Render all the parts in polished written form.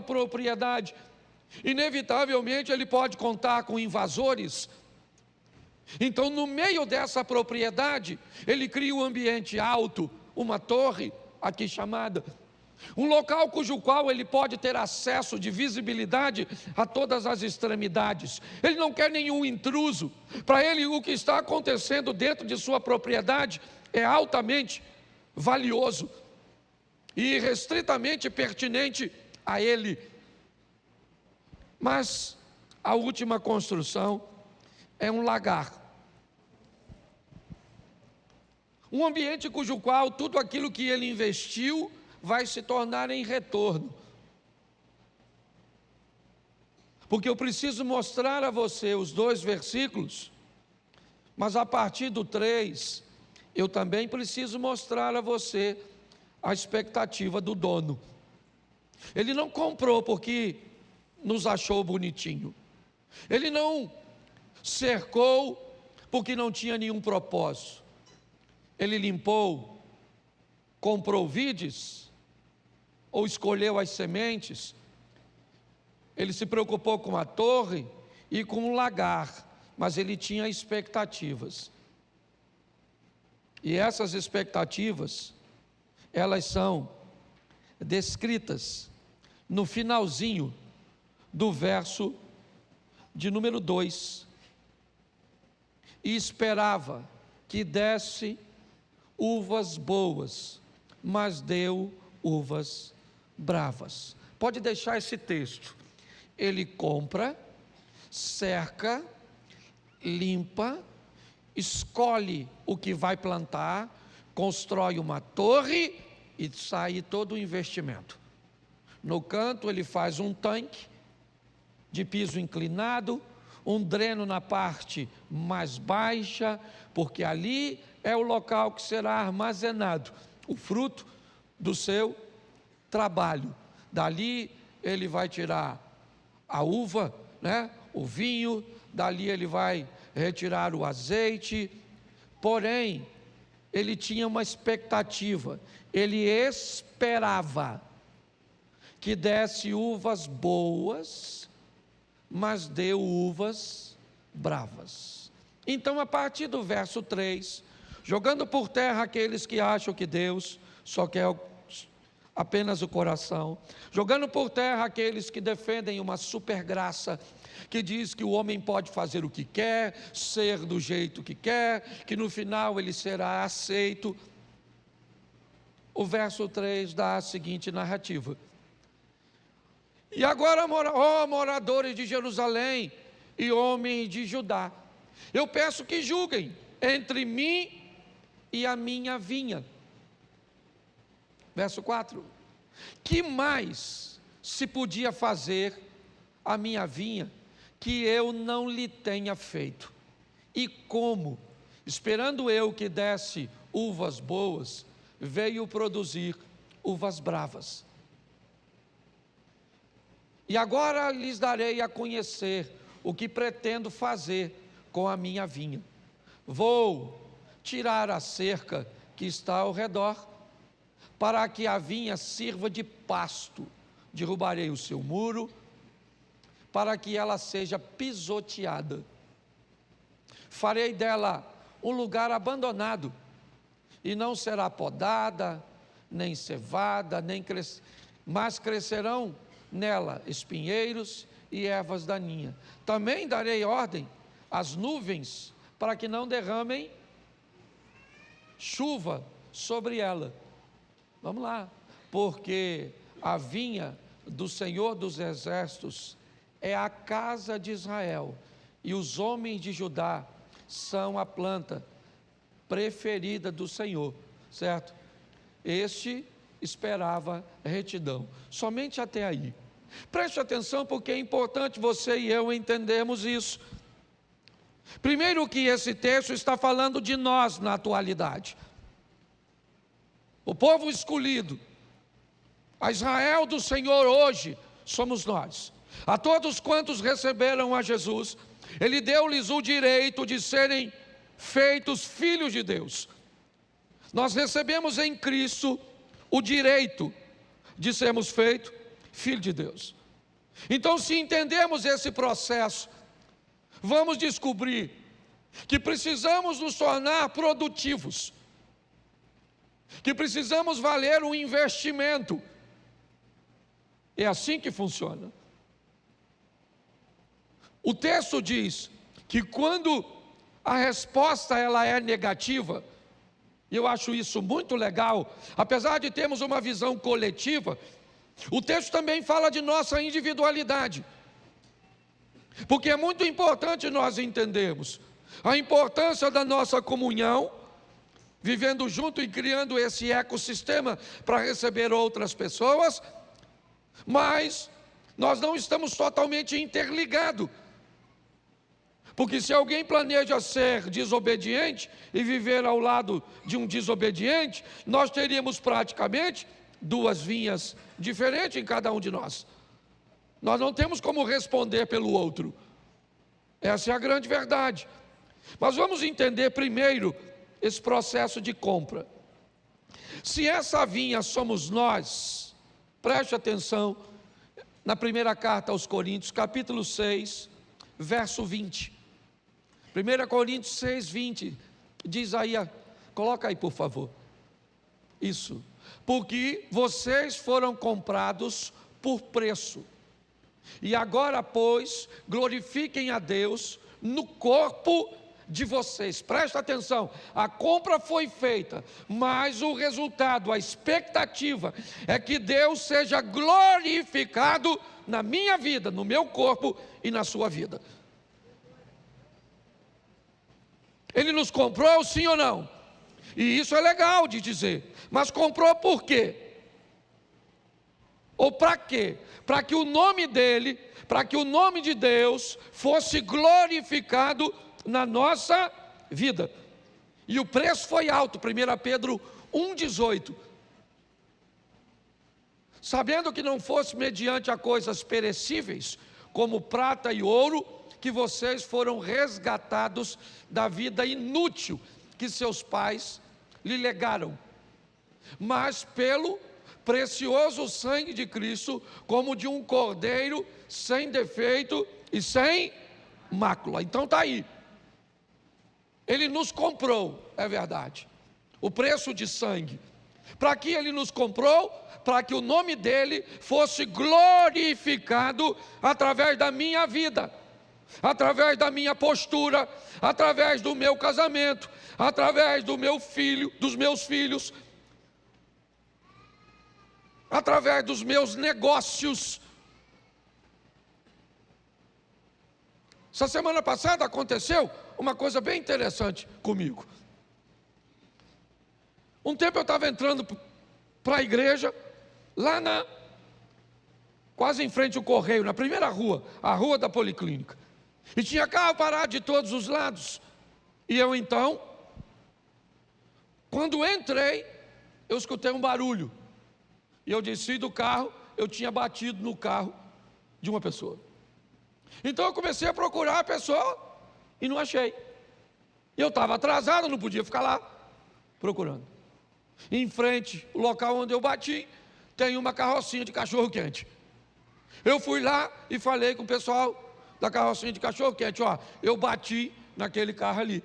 propriedade, inevitavelmente ele pode contar com invasores. Então, no meio dessa propriedade, ele cria um ambiente alto, uma torre, aqui chamada, um local cujo qual ele pode ter acesso de visibilidade a todas as extremidades. Ele não quer nenhum intruso. Para ele, o que está acontecendo dentro de sua propriedade é altamente valioso e restritamente pertinente a ele. Mas a última construção é um lagar, um ambiente cujo qual tudo aquilo que ele investiu vai se tornar em retorno. Porque eu preciso mostrar a você os 2 versículos, mas a partir do 3, eu também preciso mostrar a você a expectativa do dono. Ele não comprou porque nos achou bonitinho. Ele não cercou porque não tinha nenhum propósito. Ele limpou, comprou vides, ou escolheu as sementes. Ele se preocupou com a torre e com o lagar, mas ele tinha expectativas. E essas expectativas, elas são descritas no finalzinho do verso de número 2. E esperava que desse uvas boas, mas deu uvas bravas. Pode deixar esse texto. Ele compra, cerca, limpa, escolhe o que vai plantar, constrói uma torre e sai todo o investimento. No canto ele faz um tanque de piso inclinado, um dreno na parte mais baixa, porque ali é o local que será armazenado o fruto do seu trabalho. Dali ele vai tirar a uva, o vinho, dali ele vai retirar o azeite. Porém, ele tinha uma expectativa, ele esperava que desse uvas boas, mas deu uvas bravas. Então, a partir do verso 3, jogando por terra aqueles que acham que Deus só quer apenas o coração, jogando por terra aqueles que defendem uma super graça, que diz que o homem pode fazer o que quer, ser do jeito que quer, que no final ele será aceito. O verso 3 dá a seguinte narrativa: e agora, ó moradores de Jerusalém e homens de Judá, eu peço que julguem entre mim e a minha vinha. Verso 4: que mais se podia fazer a minha vinha que eu não lhe tenha feito? E como, esperando eu que desse uvas boas, veio produzir uvas bravas? E agora lhes darei a conhecer o que pretendo fazer com a minha vinha. Vou tirar a cerca que está ao redor, para que a vinha sirva de pasto. Derrubarei o seu muro, para que ela seja pisoteada. Farei dela um lugar abandonado, e não será podada, nem cevada, mas crescerão nela espinheiros e ervas daninhas. Também darei ordem às nuvens, para que não derramem chuva sobre ela. Vamos lá, porque a vinha do Senhor dos Exércitos é a casa de Israel, e os homens de Judá são a planta preferida do Senhor, certo? Este esperava retidão, somente até aí. Preste atenção, porque é importante você e eu entendermos isso. Primeiro, que esse texto está falando de nós na atualidade. O povo escolhido, a Israel do Senhor hoje, somos nós. A todos quantos receberam a Jesus, Ele deu-lhes o direito de serem feitos filhos de Deus. Nós recebemos em Cristo o direito de sermos feitos filho de Deus. Então, se entendermos esse processo, vamos descobrir que precisamos nos tornar produtivos, que precisamos valer um investimento. É assim que funciona. O texto diz que quando a resposta ela é negativa, e eu acho isso muito legal, apesar de termos uma visão coletiva, o texto também fala de nossa individualidade, porque é muito importante nós entendermos a importância da nossa comunhão, vivendo junto e criando esse ecossistema para receber outras pessoas, mas nós não estamos totalmente interligados. Porque se alguém planeja ser desobediente e viver ao lado de um desobediente, nós teríamos praticamente duas vinhas diferentes em cada um de nós. Nós não temos como responder pelo outro. Essa é a grande verdade. Mas vamos entender primeiro esse processo de compra. Se essa vinha somos nós, preste atenção na primeira carta aos Coríntios, capítulo 6, verso 20. 1 Coríntios 6, 20, diz aí, coloca aí por favor, isso, porque vocês foram comprados por preço, e agora pois, glorifiquem a Deus no corpo de vocês. Presta atenção, a compra foi feita, mas o resultado, a expectativa é que Deus seja glorificado na minha vida, no meu corpo e na sua vida. Ele nos comprou, sim ou não? E isso é legal de dizer, mas comprou por quê? Ou para quê? Para que o nome dele, para que o nome de Deus fosse glorificado na nossa vida. E o preço foi alto, 1 Pedro 1,18. Sabendo que não fosse mediante a coisas perecíveis, como prata e ouro, que vocês foram resgatados da vida inútil que seus pais lhe legaram, mas pelo precioso sangue de Cristo, como de um cordeiro sem defeito e sem mácula. Então está aí, ele nos comprou, é verdade, o preço de sangue. Para que ele nos comprou? Para que o nome dele fosse glorificado através da minha vida, através da minha postura, através do meu casamento, através do meu filho, dos meus filhos, através dos meus negócios. Essa semana passada aconteceu uma coisa bem interessante comigo. Um tempo eu estava entrando para a igreja, lá quase em frente ao Correio, na primeira rua, a rua da Policlínica. E tinha carro parado de todos os lados. E eu então, quando entrei, eu escutei um barulho. E eu desci do carro, eu tinha batido no carro de uma pessoa. Então eu comecei a procurar a pessoa e não achei. Eu estava atrasado, não podia ficar lá procurando. Em frente, o local onde eu bati, tem uma carrocinha de cachorro-quente. Eu fui lá e falei com o pessoal da carrocinha de cachorro-quente: ó, eu bati naquele carro ali.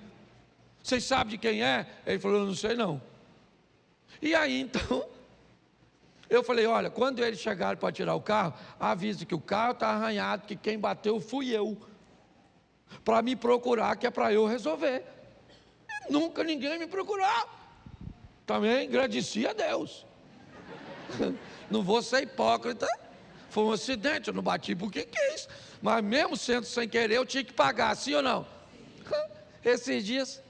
Vocês sabem de quem é? Ele falou: eu não sei não. E aí então, eu falei: olha, quando eles chegarem para tirar o carro, avise que o carro está arranhado, que quem bateu fui eu, para me procurar, que é para eu resolver. Nunca ninguém me procurou. Também agradeci a Deus. Não vou ser hipócrita. Foi um acidente, eu não bati porque quis. Mas mesmo sendo sem querer, eu tinha que pagar, sim ou não? Esses dias,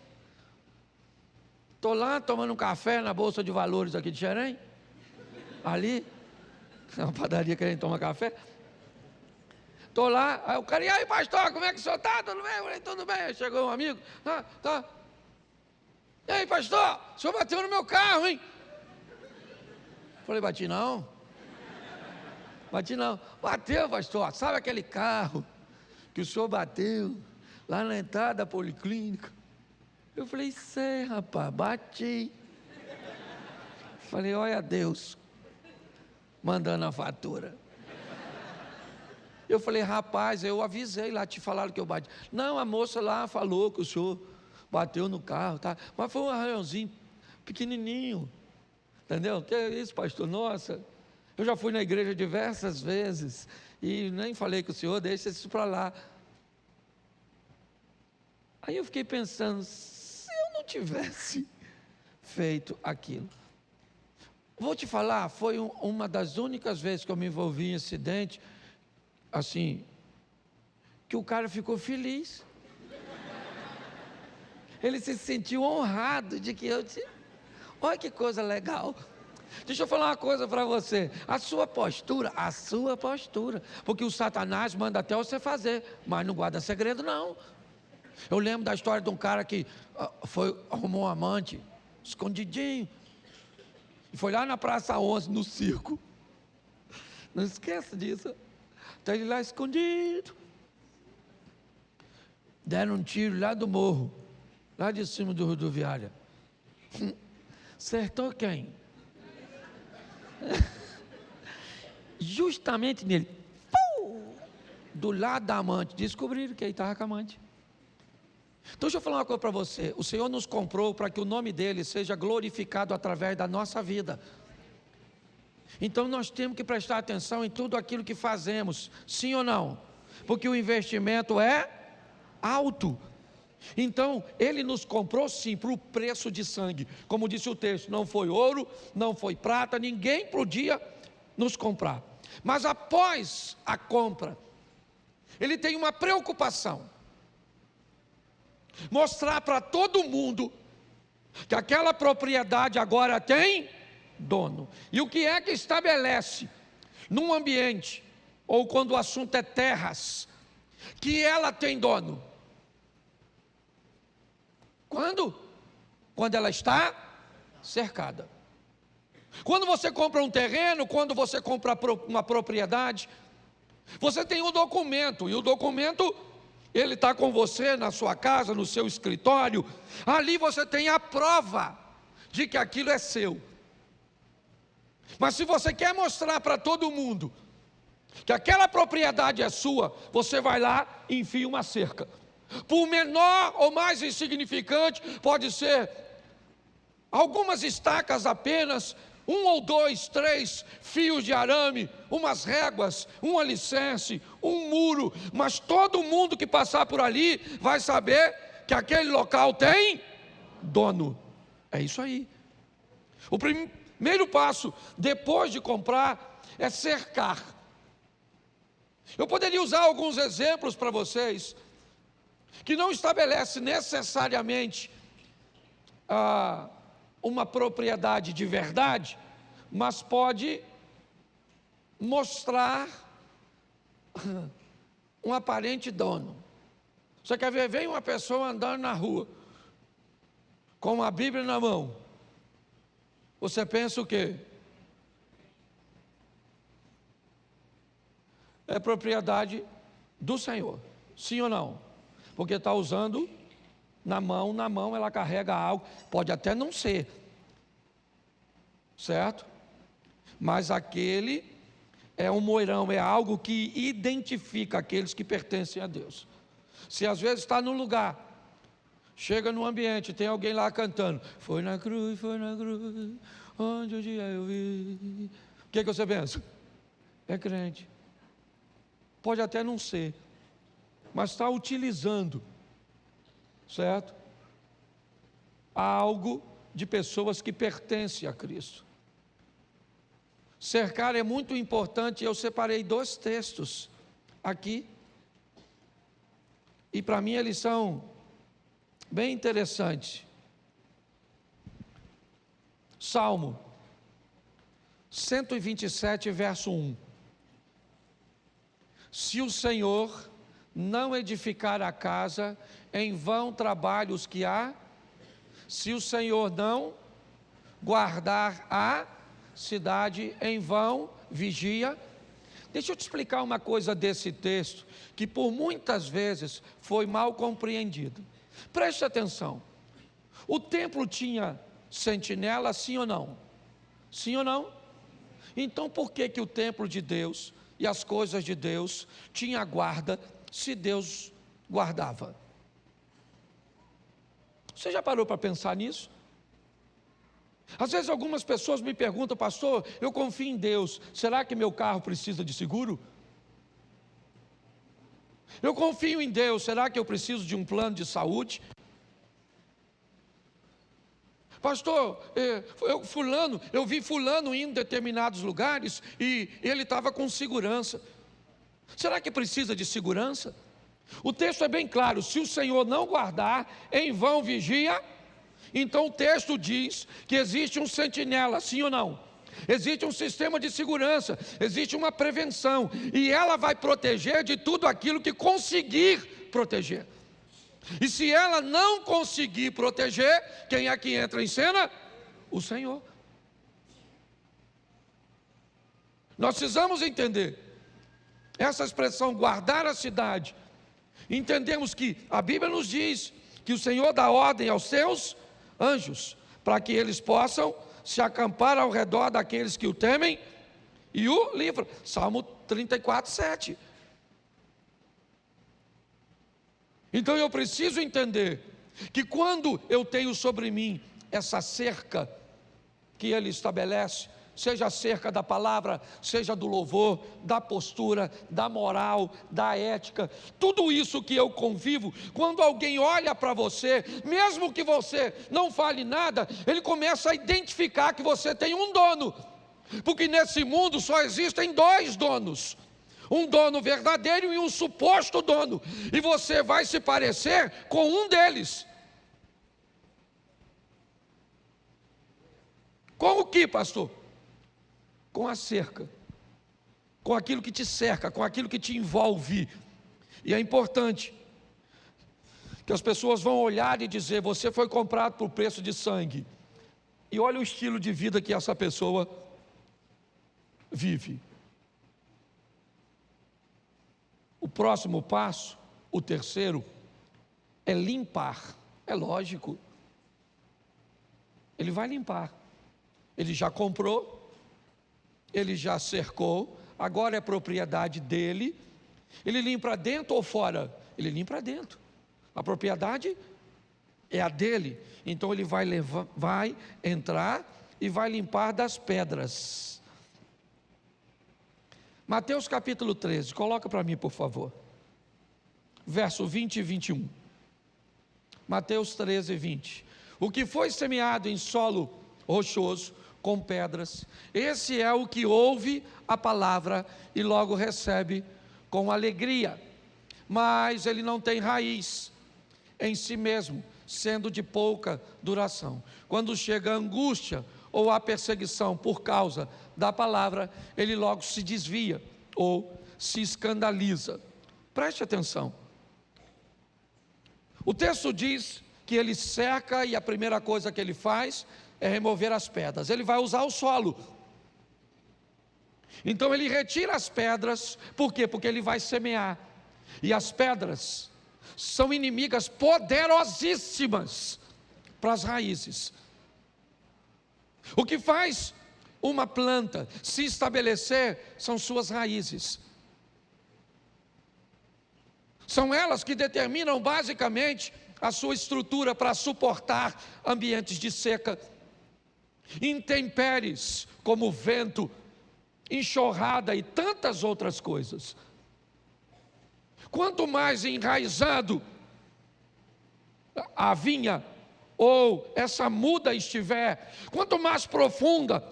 estou lá tomando um café na Bolsa de Valores aqui de Xerém. Ali, na padaria querendo tomar café. Estou lá, aí o cara: e aí, pastor, como é que o senhor está? Tudo bem? Eu falei: tudo bem. Aí chegou um amigo: tá. E aí, pastor, o senhor bateu no meu carro, hein? Eu falei: bati não. Bateu, pastor. Sabe aquele carro que o senhor bateu lá na entrada da Policlínica? Eu falei: sei, rapaz, bati. Falei: olha Deus mandando a fatura. Eu falei, rapaz, eu avisei lá, te falaram que eu bati. Não, a moça lá falou que o senhor bateu no carro, tá? Mas foi um arranhãozinho pequenininho, entendeu? Que é isso, pastor? Nossa, eu já fui na igreja diversas vezes e nem falei com o senhor, deixa isso para lá. Aí eu fiquei pensando, se eu não tivesse feito aquilo. Vou te falar, foi uma das únicas vezes que eu me envolvi em acidente, assim, que o cara ficou feliz. Ele se sentiu honrado de que eu tinha. Olha que coisa legal. Deixa eu falar uma coisa para você. A sua postura, porque o Satanás manda até você fazer, mas não guarda segredo não. Eu lembro da história de um cara que arrumou um amante, escondidinho, e foi lá na Praça 11, no circo. Não esqueça disso. Está ele lá escondido. Deram um tiro lá do morro, lá de cima do rodoviária. Acertou quem? Justamente nele. Do lado da amante. Descobriram que ele estava com a amante. Então deixa eu falar uma coisa para você. O Senhor nos comprou para que o nome dele seja glorificado através da nossa vida. Então nós temos que prestar atenção em tudo aquilo que fazemos, sim ou não? Porque o investimento é alto. Então ele nos comprou sim por preço de sangue. Como disse o texto, não foi ouro, não foi prata, ninguém podia nos comprar. Mas após a compra, ele tem uma preocupação. Mostrar para todo mundo que aquela propriedade agora tem dono. E o que é que estabelece num ambiente, ou quando o assunto é terras, que ela tem dono? Quando? Quando ela está cercada. Quando você compra um terreno, quando você compra uma propriedade, você tem um documento, e o documento, ele está com você na sua casa, no seu escritório. Ali você tem a prova de que aquilo é seu. Mas se você quer mostrar para todo mundo que aquela propriedade é sua, você vai lá e enfia uma cerca. Por menor ou mais insignificante, pode ser algumas estacas apenas, 1 ou 2, 3 fios de arame, umas réguas, um alicerce, um muro, mas todo mundo que passar por ali vai saber que aquele local tem dono. É isso aí. O primeiro passo, depois de comprar, é cercar. Eu poderia usar alguns exemplos para vocês, que não estabelece necessariamente uma propriedade de verdade, mas pode mostrar um aparente dono. Você quer ver? Vem uma pessoa andando na rua, com uma Bíblia na mão. Você pensa o quê? É propriedade do Senhor, sim ou não? Porque está usando na mão ela carrega algo, pode até não ser, certo? Mas aquele é um moirão, é algo que identifica aqueles que pertencem a Deus. Se às vezes está num lugar, chega num ambiente, tem alguém lá cantando, foi na cruz, onde um dia eu vi. O que você pensa? É crente. Pode até não ser, mas está utilizando, certo? Algo de pessoas que pertencem a Cristo. Cercar é muito importante. Eu separei 2 textos aqui, e para mim eles são bem interessantes. Salmo 127, verso 1. Se o Senhor não edificar a casa, em vão trabalham os que há. Se o Senhor não guardar a cidade, em vão vigia. Deixa eu te explicar uma coisa desse texto, que por muitas vezes foi mal compreendido. Preste atenção. O templo tinha sentinela, sim ou não? Sim ou não? Então por que o templo de Deus e as coisas de Deus tinha guarda se Deus guardava. Você já parou para pensar nisso? Às vezes algumas pessoas me perguntam: pastor, eu confio em Deus, será que meu carro precisa de seguro? Eu confio em Deus, será que eu preciso de um plano de saúde? Pastor, eu vi fulano indo em determinados lugares e ele estava com segurança. Será que precisa de segurança? O texto é bem claro: se o Senhor não guardar, em vão vigia. Então o texto diz que existe um sentinela, sim ou não? Existe um sistema de segurança, existe uma prevenção, e ela vai proteger de tudo aquilo que conseguir proteger. E se ela não conseguir proteger, quem é que entra em cena? O Senhor. Nós precisamos entender essa expressão, guardar a cidade. Entendemos que a Bíblia nos diz que o Senhor dá ordem aos seus anjos, para que eles possam se acampar ao redor daqueles que o temem e o livram. Salmo 34, 7. Então eu preciso entender que quando eu tenho sobre mim essa cerca que ele estabelece, seja a cerca da palavra, seja do louvor, da postura, da moral, da ética, tudo isso que eu convivo, quando alguém olha para você, mesmo que você não fale nada, ele começa a identificar que você tem um dono, porque nesse mundo só existem dois donos: um dono verdadeiro e um suposto dono, e você vai se parecer com um deles. Com o que, pastor? Com a cerca, com aquilo que te cerca, com aquilo que te envolve. E é importante que as pessoas vão olhar e dizer: você foi comprado por preço de sangue, e olha o estilo de vida que essa pessoa vive. O próximo passo, o terceiro, é limpar. É lógico, ele vai limpar. Ele já comprou, ele já cercou, agora é propriedade dele. Ele limpa dentro ou fora? Ele limpa dentro. A propriedade é a dele. Então ele vai entrar e vai limpar das pedras. Mateus capítulo 13, coloca para mim, por favor. Verso 20 e 21. Mateus 13, 20. O que foi semeado em solo rochoso, com pedras, esse é o que ouve a palavra e logo recebe com alegria, mas ele não tem raiz em si mesmo, sendo de pouca duração. Quando chega a angústia ou a perseguição por causa da palavra, ele logo se desvia ou se escandaliza. Preste atenção. O texto diz que ele cerca e a primeira coisa que ele faz é remover as pedras. Ele vai usar o solo. Então ele retira as pedras. Por quê? Porque ele vai semear. E as pedras são inimigas poderosíssimas para as raízes. O que faz uma planta se estabelecer são suas raízes. São elas que determinam basicamente a sua estrutura para suportar ambientes de seca, intempéries como vento, enxurrada e tantas outras coisas. Quanto mais enraizado a vinha ou essa muda estiver, quanto mais profunda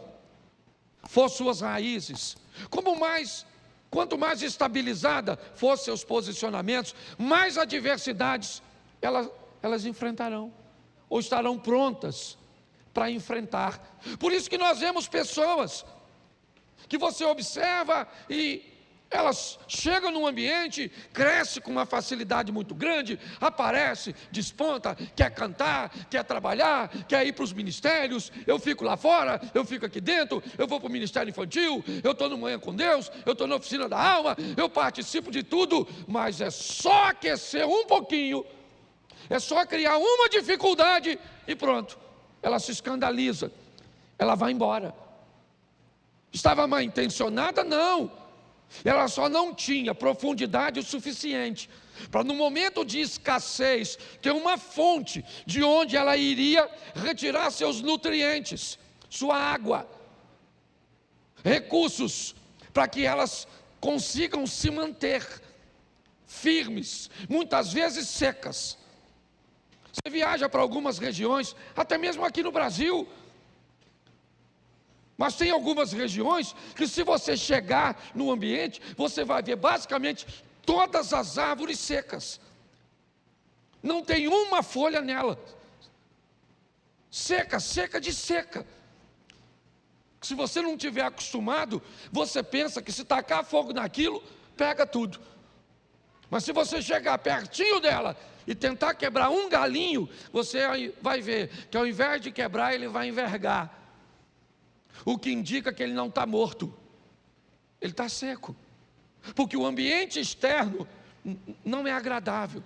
for suas raízes, quanto mais estabilizada for seus posicionamentos, mais adversidades elas enfrentarão, ou estarão prontas para enfrentar. Por isso que nós vemos pessoas que você observa e elas chegam num ambiente, crescem com uma facilidade muito grande, aparece, desponta, quer cantar, quer trabalhar, quer ir para os ministérios. Eu fico lá fora, eu fico aqui dentro, eu vou para o ministério infantil, eu estou no Manhã com Deus, eu estou na oficina da alma, eu participo de tudo, mas é só aquecer um pouquinho, é só criar uma dificuldade e pronto, ela se escandaliza, ela vai embora. Estava mal intencionada? Não. Ela só não tinha profundidade o suficiente para, no momento de escassez, ter uma fonte de onde ela iria retirar seus nutrientes, sua água, recursos, para que elas consigam se manter firmes, muitas vezes secas. Você viaja para algumas regiões, até mesmo aqui no Brasil, mas tem algumas regiões que, se você chegar no ambiente, você vai ver basicamente todas as árvores secas. Não tem uma folha nela. Seca, seca de seca. Se você não tiver acostumado, você pensa que se tacar fogo naquilo, pega tudo. Mas se você chegar pertinho dela e tentar quebrar um galinho, você vai ver que, ao invés de quebrar, ele vai envergar. O que indica que ele não está morto, ele está seco, porque o ambiente externo não é agradável.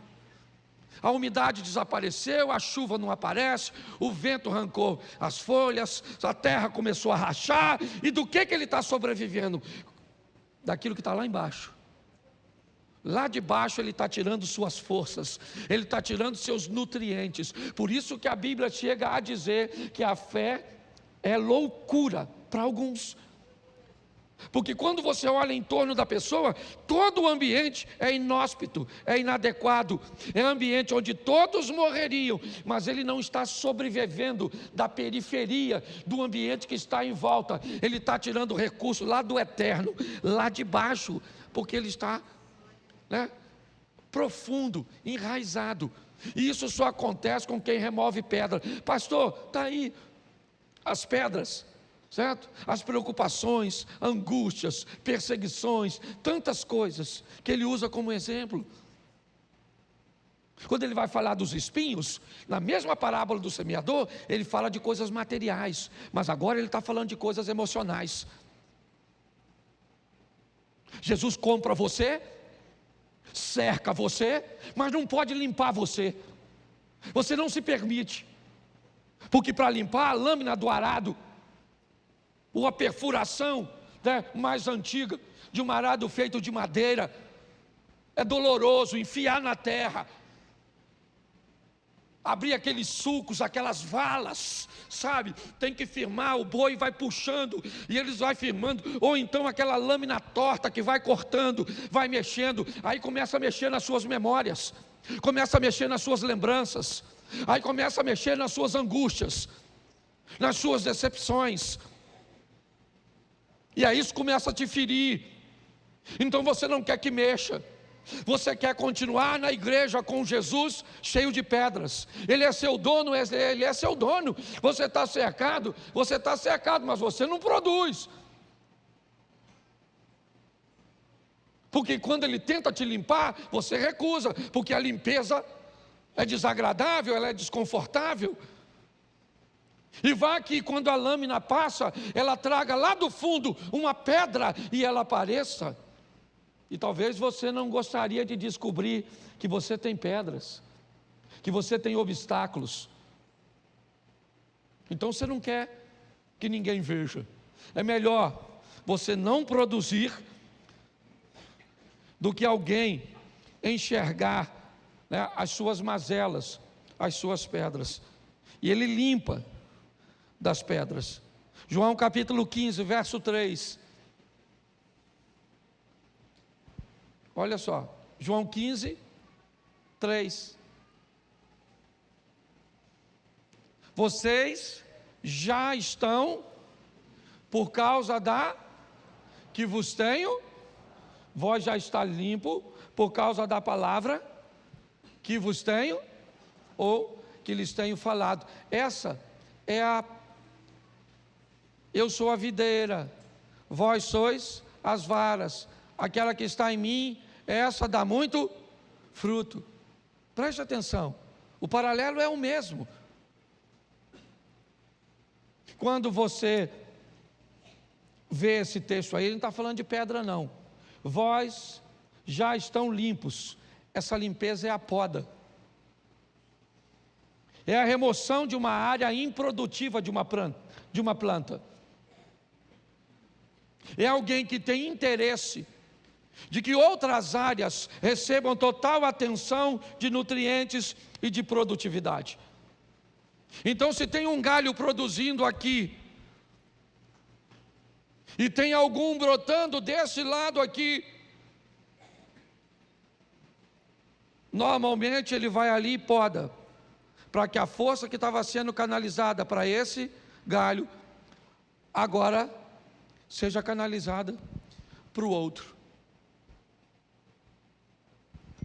A umidade desapareceu, a chuva não aparece, o vento arrancou as folhas, a terra começou a rachar, e do que ele está sobrevivendo? Daquilo que está lá embaixo. Lá de baixo ele está tirando suas forças, ele está tirando seus nutrientes. Por isso que a Bíblia chega a dizer que a fé é loucura para alguns. Porque quando você olha em torno da pessoa, todo o ambiente é inóspito, é inadequado, é um ambiente onde todos morreriam, mas ele não está sobrevivendo da periferia do ambiente que está em volta. Ele está tirando recursos lá do eterno, lá de baixo, porque ele está, profundo, enraizado. E isso só acontece com quem remove pedra. Pastor, está aí as pedras, certo? As preocupações, angústias, perseguições, tantas coisas que ele usa como exemplo. Quando ele vai falar dos espinhos, na mesma parábola do semeador, ele fala de coisas materiais, mas agora ele está falando de coisas emocionais. Jesus compra você, cerca você, mas não pode limpar você. Você não se permite. Porque para limpar a lâmina do arado, ou a perfuração mais antiga de um arado feito de madeira, é doloroso enfiar na terra, abrir aqueles sulcos, aquelas valas, sabe? Tem que firmar, o boi vai puxando e eles vão firmando, ou então aquela lâmina torta que vai cortando, vai mexendo, aí começa a mexer nas suas memórias, começa a mexer nas suas lembranças, aí começa a mexer nas suas angústias, nas suas decepções, e aí isso começa a te ferir. Então você não quer que mexa, você quer continuar na igreja com Jesus cheio de pedras. Ele é seu dono, ele é seu dono. Você está cercado, mas você não produz. Porque quando ele tenta te limpar, você recusa, porque a limpeza é desagradável, ela é desconfortável. E vá que quando a lâmina passa, ela traga lá do fundo uma pedra e ela apareça. E talvez você não gostaria de descobrir que você tem pedras, que você tem obstáculos. Então você não quer que ninguém veja. É melhor você não produzir do que alguém enxergar, as suas mazelas, as suas pedras. E ele limpa das pedras. João capítulo 15, verso 3. Olha só, João 15, 3. Vocês já estão, por causa da que vos tenho, vós já está limpo, por causa da palavra que vos tenho, ou que lhes tenho falado. Essa é eu sou a videira, vós sois as varas, aquela que está em mim, essa dá muito fruto. Preste atenção, o paralelo é o mesmo. Quando você vê esse texto aí, ele não está falando de pedra não. Vós já estão limpos. Essa limpeza é a poda. É a remoção de uma área improdutiva de uma planta. É alguém que tem interesse de que outras áreas recebam total atenção de nutrientes e de produtividade. Então, se tem um galho produzindo aqui, e tem algum brotando desse lado aqui, normalmente ele vai ali e poda, para que a força que estava sendo canalizada para esse galho, agora seja canalizada para o outro.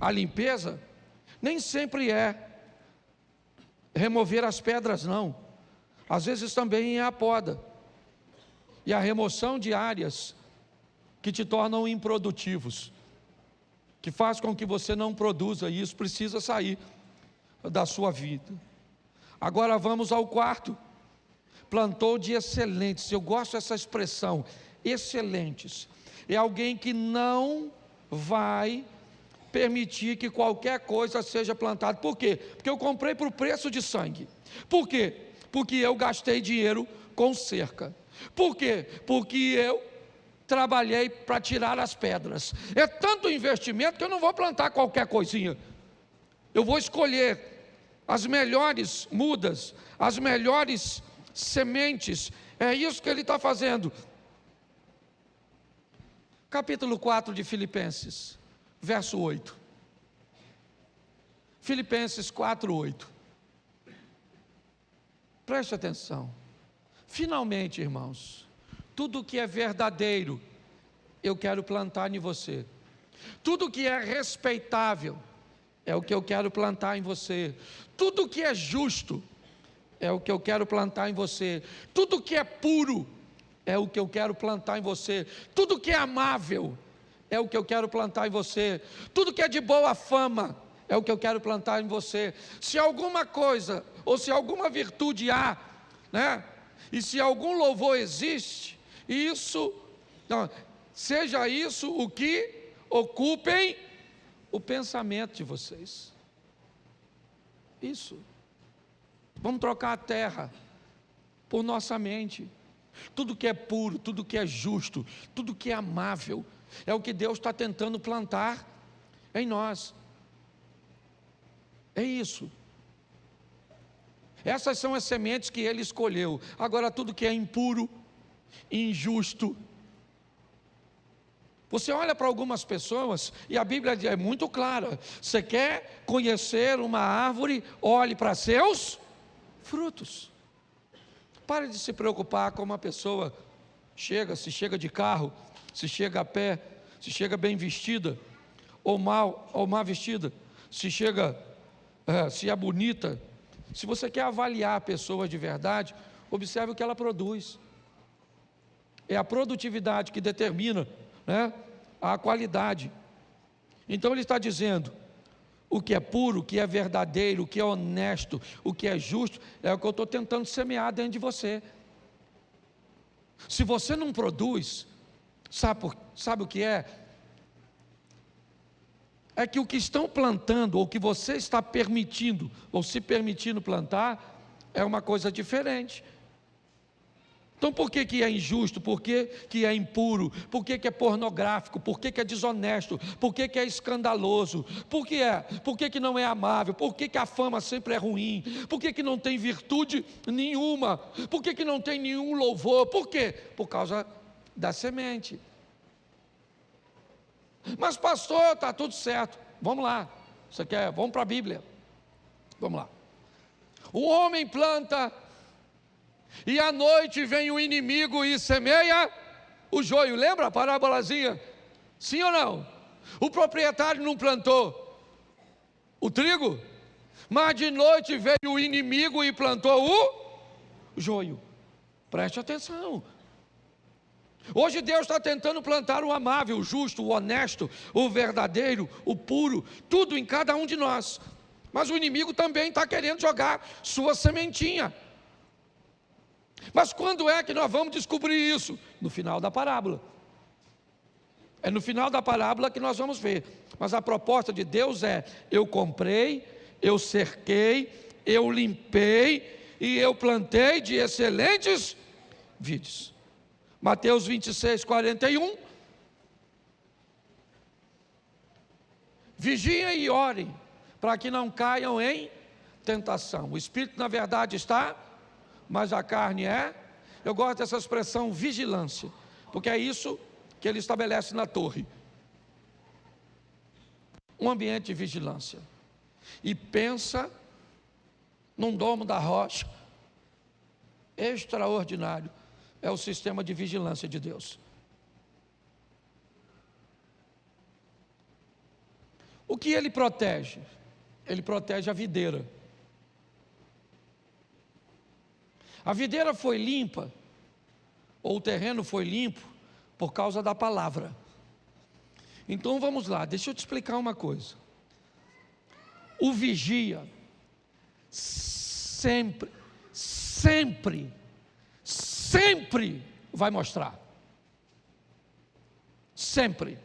A limpeza nem sempre é remover as pedras, não. Às vezes também é a poda e a remoção de áreas que te tornam improdutivos, que faz com que você não produza, e isso precisa sair da sua vida. Agora vamos ao quarto. Plantou de excelentes. Eu gosto dessa expressão, excelentes. É alguém que não vai permitir que qualquer coisa seja plantada. Por quê? Porque eu comprei por preço de sangue. Por quê? Porque eu gastei dinheiro com cerca. Por quê? Porque eu trabalhei para tirar as pedras. É tanto investimento que eu não vou plantar qualquer coisinha. Eu vou escolher as melhores mudas, as melhores sementes. É isso que ele está fazendo. Capítulo 4 de Filipenses, verso 8. Filipenses 4, 8. Preste atenção. Finalmente, irmãos, tudo que é verdadeiro, eu quero plantar em você. Tudo que é respeitável, é o que eu quero plantar em você. Tudo que é justo, é o que eu quero plantar em você. Tudo que é puro, é o que eu quero plantar em você. Tudo que é amável, é o que eu quero plantar em você. Tudo que é de boa fama, é o que eu quero plantar em você. Se alguma coisa, ou se alguma virtude há, né? E se algum louvor existe, isso, não, seja isso o que ocupem o pensamento de vocês. Isso. Vamos trocar a terra por nossa mente. Tudo que é puro, tudo que é justo, tudo que é amável, é o que Deus está tentando plantar em nós. É isso. Essas são as sementes que Ele escolheu. Agora, tudo que é impuro, injusto. Você olha para algumas pessoas, e a Bíblia é muito clara. Você quer conhecer uma árvore, olhe para seus frutos. Pare de se preocupar com uma pessoa chega, se chega de carro, se chega a pé, se chega bem vestida, ou mal vestida, se chega, se é bonita. Se você quer avaliar a pessoa de verdade, observe o que ela produz. É a produtividade que determina, né, a qualidade. Então ele está dizendo, o que é puro, o que é verdadeiro, o que é honesto, o que é justo, é o que eu estou tentando semear dentro de você. Se você não produz, sabe o que é? É que o que estão plantando, ou que você está permitindo, ou se permitindo plantar, é uma coisa diferente. Então por que é injusto? Por que é impuro? Por que é pornográfico? Por que é desonesto? Por que é escandaloso? Por que não é amável? Por que a fama sempre é ruim? Por que não tem virtude nenhuma? Por que não tem nenhum louvor? Por quê? Por causa da semente. Mas pastor, está tudo certo. Vamos lá. Vamos para a Bíblia. Vamos lá. O homem planta, e à noite vem o inimigo e semeia o joio. Lembra a parábolazinha? Sim ou não? O proprietário não plantou o trigo, mas de noite veio o inimigo e plantou o joio. Preste atenção. Hoje Deus está tentando plantar o amável, o justo, o honesto, o verdadeiro, o puro, tudo em cada um de nós. Mas o inimigo também está querendo jogar sua sementinha. Mas quando é que nós vamos descobrir isso? No final da parábola. É no final da parábola que nós vamos ver. Mas a proposta de Deus é: eu comprei, eu cerquei, eu limpei e eu plantei de excelentes vídeos. Mateus 26, 41. vigiem e orem, para que não caiam em tentação. O espírito na verdade está, mas a carne é. Eu gosto dessa expressão vigilância, porque é isso que ele estabelece na torre. Um ambiente de vigilância. E pensa num domo da rocha extraordinário. É o sistema de vigilância de Deus. O que ele protege? Ele protege a videira. A videira foi limpa, ou o terreno foi limpo, por causa da palavra. Então vamos lá, deixa eu te explicar uma coisa. O vigia sempre vai mostrar. Sempre.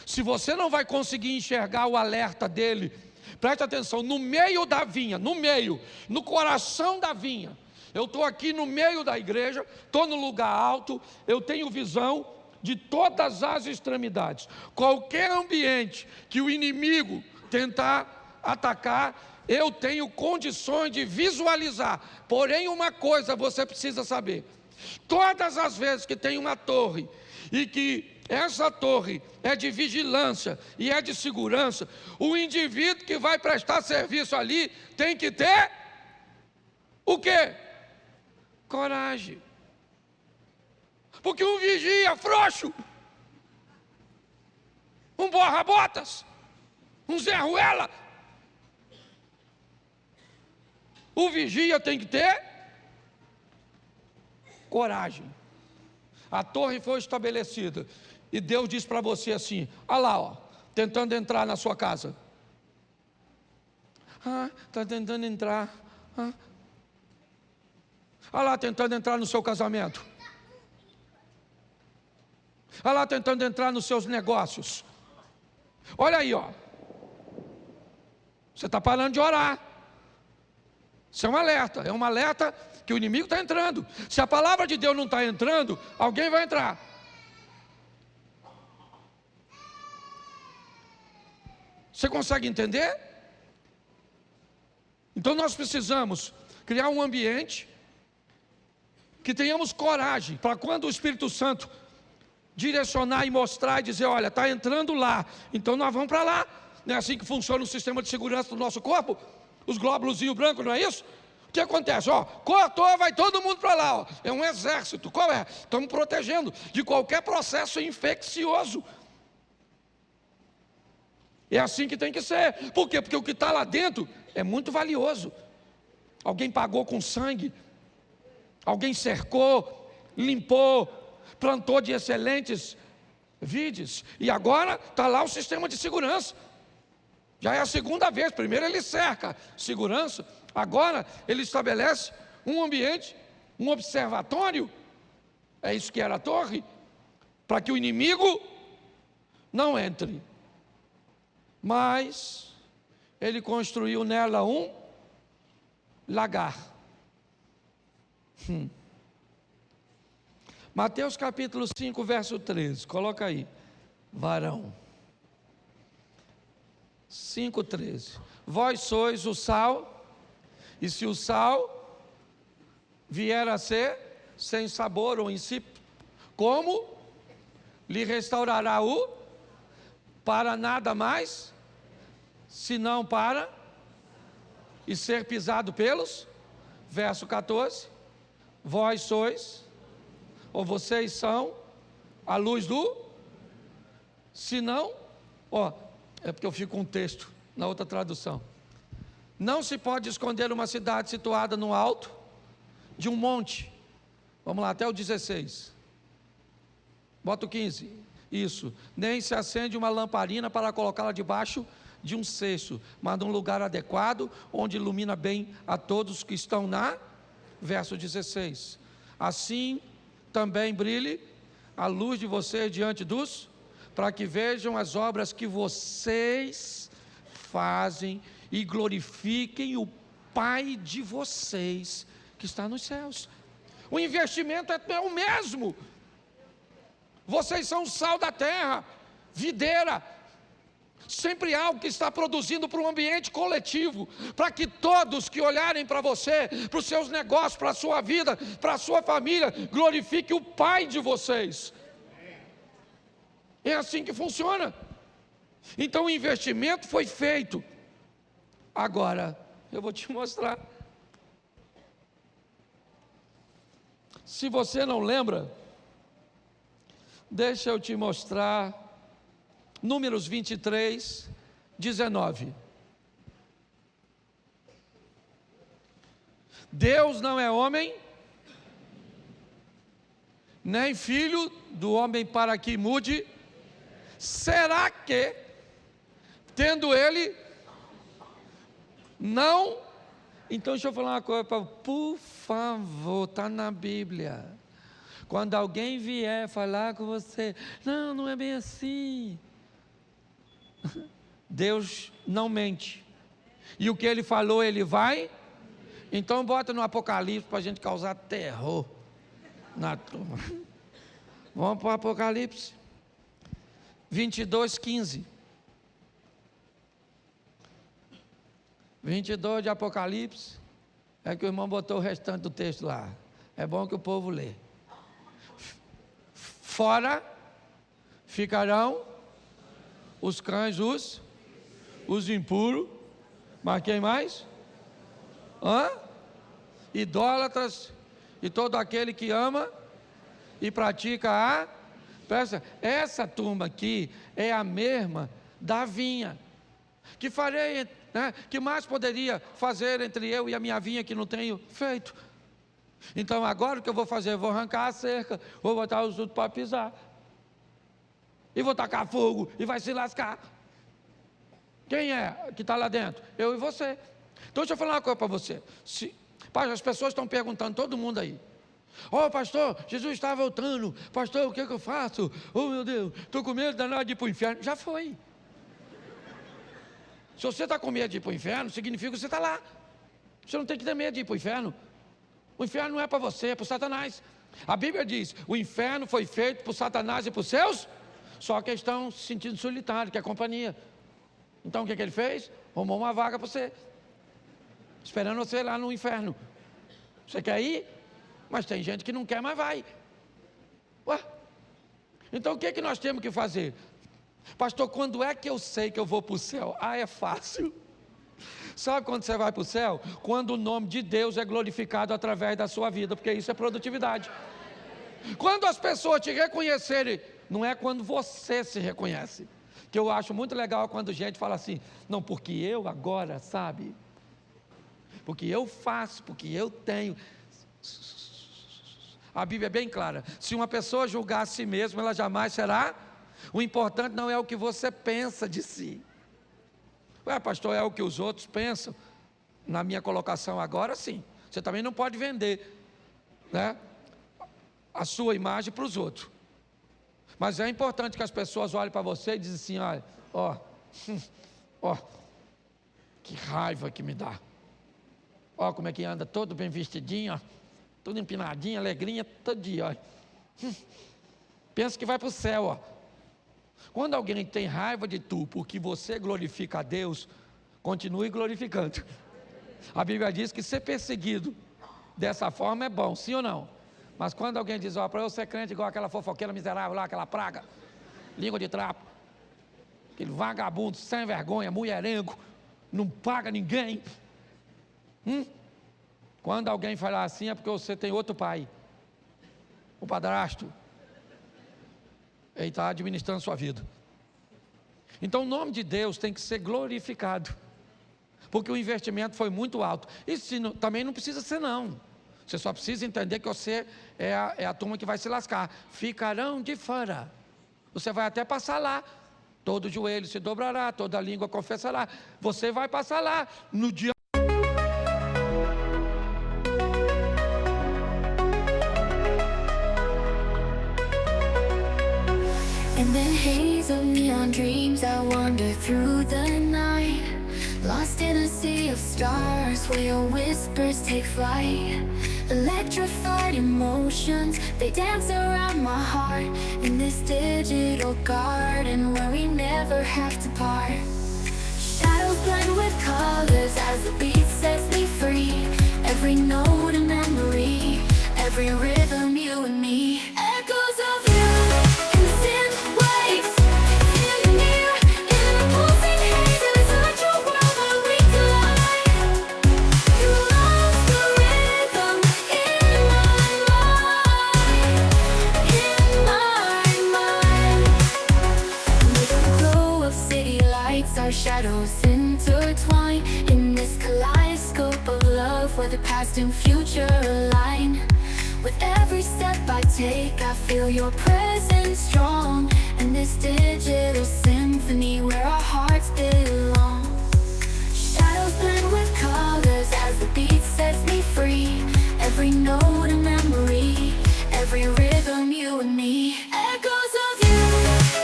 Se você não vai conseguir enxergar o alerta dele, preste atenção, no meio da vinha, no coração da vinha. Eu estou aqui no meio da igreja, estou no lugar alto, eu tenho visão de todas as extremidades. Qualquer ambiente que o inimigo tentar atacar, eu tenho condições de visualizar. Porém, uma coisa você precisa saber: todas as vezes que tem uma torre e que essa torre é de vigilância e é de segurança, o indivíduo que vai prestar serviço ali tem que ter o quê? Coragem. Porque um vigia frouxo, um borra-botas, um Zé Ruela, o vigia tem que ter coragem. A torre foi estabelecida e Deus diz para você assim: olha lá, ó, tentando entrar na sua casa. Está tentando entrar. Olha lá, tentando entrar no seu casamento. Olha lá, tentando entrar nos seus negócios. Olha aí, ó. Você está parando de orar. Isso é um alerta que o inimigo está entrando. Se a palavra de Deus não está entrando, alguém vai entrar. Você consegue entender? Então nós precisamos criar um ambiente que tenhamos coragem para quando o Espírito Santo direcionar e mostrar e dizer: olha, está entrando lá, então nós vamos para lá. Não é assim que funciona o sistema de segurança do nosso corpo? Os glóbulos brancos, não é isso? O que acontece? Ó, cortou, vai todo mundo para lá. Ó. É um exército. Qual é? Estamos protegendo de qualquer processo infeccioso. É assim que tem que ser. Por quê? Porque o que está lá dentro é muito valioso. Alguém pagou com sangue, alguém cercou, limpou, plantou de excelentes vides, e agora está lá o sistema de segurança. Já é a segunda vez. Primeiro ele cerca segurança, agora ele estabelece um ambiente, um observatório. É isso que era a torre, para que o inimigo não entre. Mas ele construiu nela um lagar. Mateus capítulo 5, verso 13, coloca aí, varão. 5,13. Vós sois o sal, e se o sal vier a ser sem sabor ou insípido, como lhe restaurará o para nada mais, senão para e ser pisado pelos. Verso 14. Vós sois, ou vocês são, a luz do. Se não, ó, é porque eu fico com um texto na outra tradução. Não se pode esconder uma cidade situada no alto de um monte. Vamos lá, até o 16. Bota o 15. Isso. Nem se acende uma lamparina para colocá-la debaixo de um cesto, mas num lugar adequado, onde ilumina bem a todos que estão na. Verso 16. Assim também brilhe a luz de vocês diante dos, para que vejam as obras que vocês fazem e glorifiquem o Pai de vocês que está nos céus. O investimento é o mesmo. Vocês são o sal da terra, videira, Sempre algo que está produzindo para um ambiente coletivo, para que todos que olharem para você, para os seus negócios, para a sua vida, para a sua família, glorifiquem o Pai de vocês. É assim que funciona. Então o investimento foi feito. Agora, eu vou te mostrar. Se você não lembra, deixa eu te mostrar. Números 23, 19. Deus não é homem, nem filho do homem para que mude. Será que, tendo ele, não? Então deixa eu falar uma coisa, por favor, está na Bíblia. Quando alguém vier falar com você, não é bem assim. Deus não mente. E o que Ele falou, Ele vai. Então bota no Apocalipse para a gente causar terror na turma. Vamos para o Apocalipse 22, 15. 22 de Apocalipse. É que o irmão botou o restante do texto lá. É bom que o povo lê. Fora ficarão os cães, os impuros, mas quem mais? Idólatras, e todo aquele que ama e pratica essa turma aqui é a mesma da vinha, que farei, né, que mais poderia fazer entre eu e a minha vinha que não tenho feito. Então agora o que eu vou fazer? Eu vou arrancar a cerca, vou botar os outros para pisar, e vou tacar fogo, e vai se lascar. Quem é que está lá dentro? Eu e você. Então deixa eu falar uma coisa para você. As pessoas estão perguntando, todo mundo aí. Pastor, Jesus está voltando. Pastor, o que eu faço? Oh meu Deus, estou com medo danado de ir para o inferno. Já foi. Se você está com medo de ir para o inferno, significa que você está lá. Você não tem que ter medo de ir para o inferno. O inferno não é para você, é para o Satanás. A Bíblia diz, o inferno foi feito para o Satanás e para os seus, só que eles estão se sentindo solitários, que é companhia. Então o que ele fez? Arrumou uma vaga para você, esperando você lá no inferno. Você quer ir? Mas tem gente que não quer, mas vai. Então o que nós temos que fazer? Pastor, quando é que eu sei que eu vou para o céu? É fácil. Sabe quando você vai para o céu? Quando o nome de Deus é glorificado através da sua vida, porque isso é produtividade. Quando as pessoas te reconhecerem, não é quando você se reconhece. Que eu acho muito legal quando gente fala assim, não, porque eu agora, sabe? Porque eu faço, porque eu tenho. A Bíblia é bem clara, se uma pessoa julgar a si mesma, ela jamais será. O importante não é o que você pensa de si. Pastor, é o que os outros pensam? Na minha colocação agora, sim. Você também não pode vender, né, a sua imagem para os outros. Mas é importante que as pessoas olhem para você e dizem assim, que raiva que me dá. Como é que anda, todo bem vestidinho, tudo empinadinho, alegrinha, todo dia. Pensa que vai para o céu. Quando alguém tem raiva de tu, porque você glorifica a Deus, continue glorificando. A Bíblia diz que ser perseguido dessa forma é bom, sim ou não? Mas quando alguém diz, para eu ser crente igual aquela fofoqueira miserável lá, aquela praga, língua de trapo, aquele vagabundo sem vergonha, mulherengo, não paga ninguém. Quando alguém falar assim é porque você tem outro pai, o padrasto. Ele está administrando sua vida. Então o nome de Deus tem que ser glorificado, porque o investimento foi muito alto. Isso também não precisa ser não. Você só precisa entender que você é a turma que vai se lascar. Ficarão de fora. Você vai até passar lá. Todo joelho se dobrará, toda língua confessará. Você vai passar lá no dia. In the haze of neon dreams, I wander through the night, lost in a sea of stars where your whispers take flight. Electrified emotions, they dance around my heart in this digital garden where we never have to part. Shadows blend with colors as the beat sets me free. Every note a memory, every rhythm you and me. Echoes of you in synth waves, feel you near in the pulsing haze. There's such a world where we collide. You lost the rhythm in my mind, in my mind. With the glow of city lights, our shadows intertwine in this kaleidoscope of love where the past and future align. With every step I take, I feel your presence strong, and this digital symphony where our hearts belong. Shadows blend with colors as the beat sets me free. Every note a memory, every rhythm you and me. Echoes of you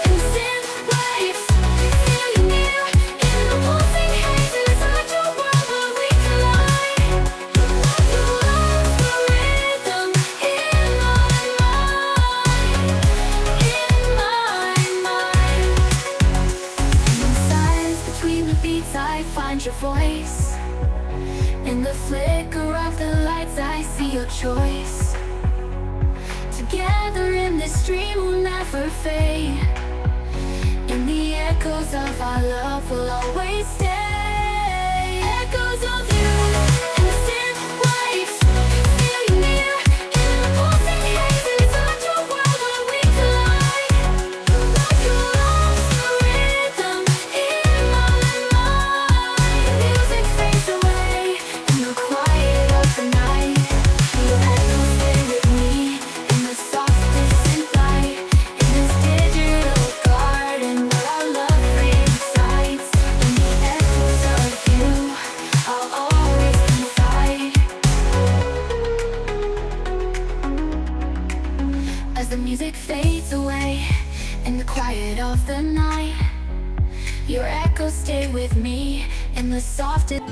in synth waves, feel you near in the pulsing haze. There's such a world where we collide. You lost the rhythm in my mind, in my mind. And in silence between the beats I find your voice. In the flicker of the lights I see your choice. Together in this dream we'll never fade. In the echoes of our love will always stay. Echoes of you in the synth waves, feel you near in the pulsing haze. There's such a world where we collide. You lost the rhythm in my mind. Music fades away in the quiet of the night. Your echoes stay with me in the softest light. In this digital garden where our love resides. In the echoes of you, I'll always confide. As the music fades away in the quiet of the night, your echoes stay with me in the softest.